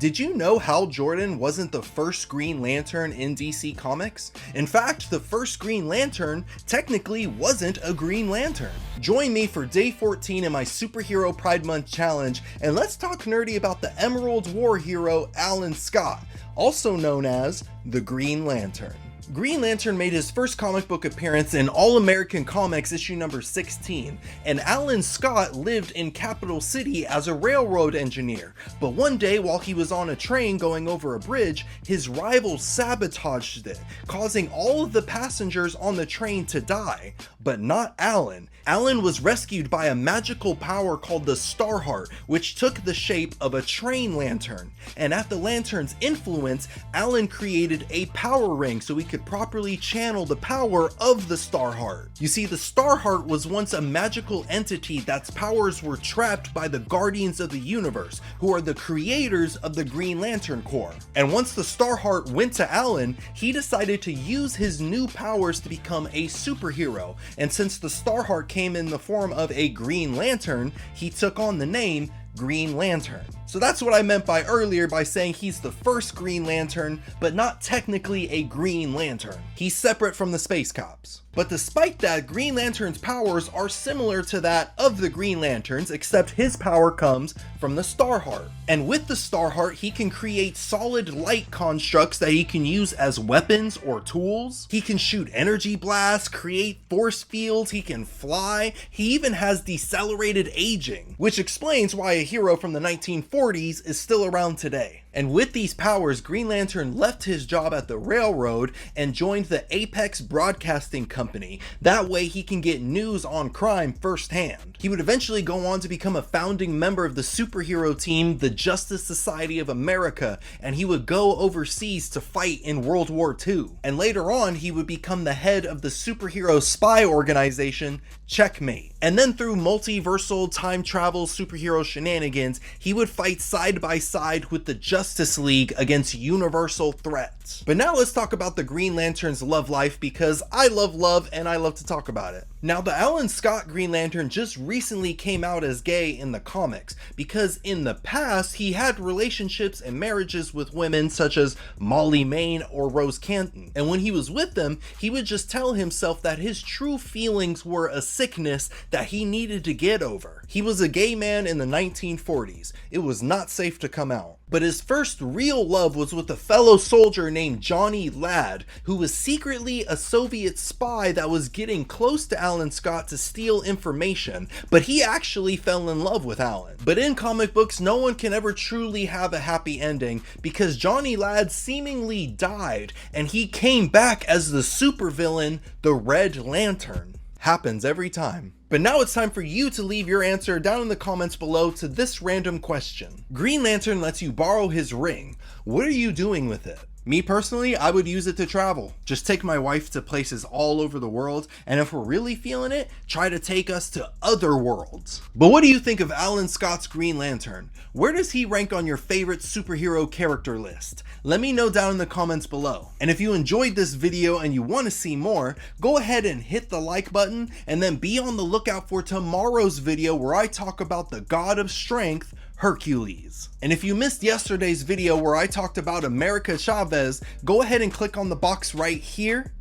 Did you know Hal Jordan wasn't the first Green Lantern in DC Comics? In fact, the first Green Lantern technically wasn't a Green Lantern. Join me for day 14 in my Superhero Pride Month challenge, and let's talk nerdy about the Emerald War hero Alan Scott, also known as the Green Lantern. Green Lantern made his first comic book appearance in All American Comics issue number 16, and Alan Scott lived in Capital City as a railroad engineer, but one day while he was on a train going over a bridge, his rival sabotaged it, causing all of the passengers on the train to die, but not Alan. Alan was rescued by a magical power called the Starheart, which took the shape of a train lantern, and at the lantern's influence, Alan created a power ring so he could properly channel the power of the Starheart. You see, the Starheart was once a magical entity that's powers were trapped by the Guardians of the Universe, who are the creators of the Green Lantern Corps. And once the Starheart went to Alan, he decided to use his new powers to become a superhero, and since the Starheart came in the form of a Green Lantern, he took on the name Green Lantern. So that's what I meant by earlier by saying he's the first Green Lantern, but not technically a Green Lantern. He's separate from the Space Cops. But despite that, Green Lantern's powers are similar to that of the Green Lanterns, except his power comes from the Starheart. And with the Starheart, he can create solid light constructs that he can use as weapons or tools. He can shoot energy blasts, create force fields, he can fly. He even has decelerated aging, which explains why a hero from the 1940s is still around today. And with these powers, Green Lantern left his job at the railroad and joined the Apex Broadcasting Company. That way he can get news on crime firsthand. He would eventually go on to become a founding member of the superhero team, the Justice Society of America, and he would go overseas to fight in World War II. And later on, he would become the head of the superhero spy organization, Checkmate. And then through multiversal time travel superhero shenanigans, he would fight side by side with the Justice League against universal threats. But now let's talk about the Green Lantern's love life, because I love love and I love to talk about it. Now, the Alan Scott Green Lantern just recently came out as gay in the comics, because in the past he had relationships and marriages with women such as Molly Mayne or Rose Canton, and when he was with them, he would just tell himself that his true feelings were a sickness that he needed to get over. He was a gay man in the 1940s. It was not safe to come out. But his first real love was with a fellow soldier named Johnny Ladd, who was secretly a Soviet spy that was getting close to Alan Scott to steal information, but he actually fell in love with Alan. But in comic books, no one can ever truly have a happy ending, because Johnny Ladd seemingly died, and he came back as the supervillain, the Red Lantern. Happens every time. But now it's time for you to leave your answer down in the comments below to this random question. Green Lantern lets you borrow his ring. What are you doing with it? Me personally, I would use it to travel. Just take my wife to places all over the world, and if we're really feeling it, try to take us to other worlds. But what do you think of Alan Scott's Green Lantern? Where does he rank on your favorite superhero character list? Let me know down in the comments below. And if you enjoyed this video and you want to see more, go ahead and hit the like button, and then be on the lookout for tomorrow's video where I talk about the God of Strength, Hercules. And if you missed yesterday's video where I talked about America Chavez, go ahead and click on the box right here,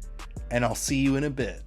and I'll see you in a bit.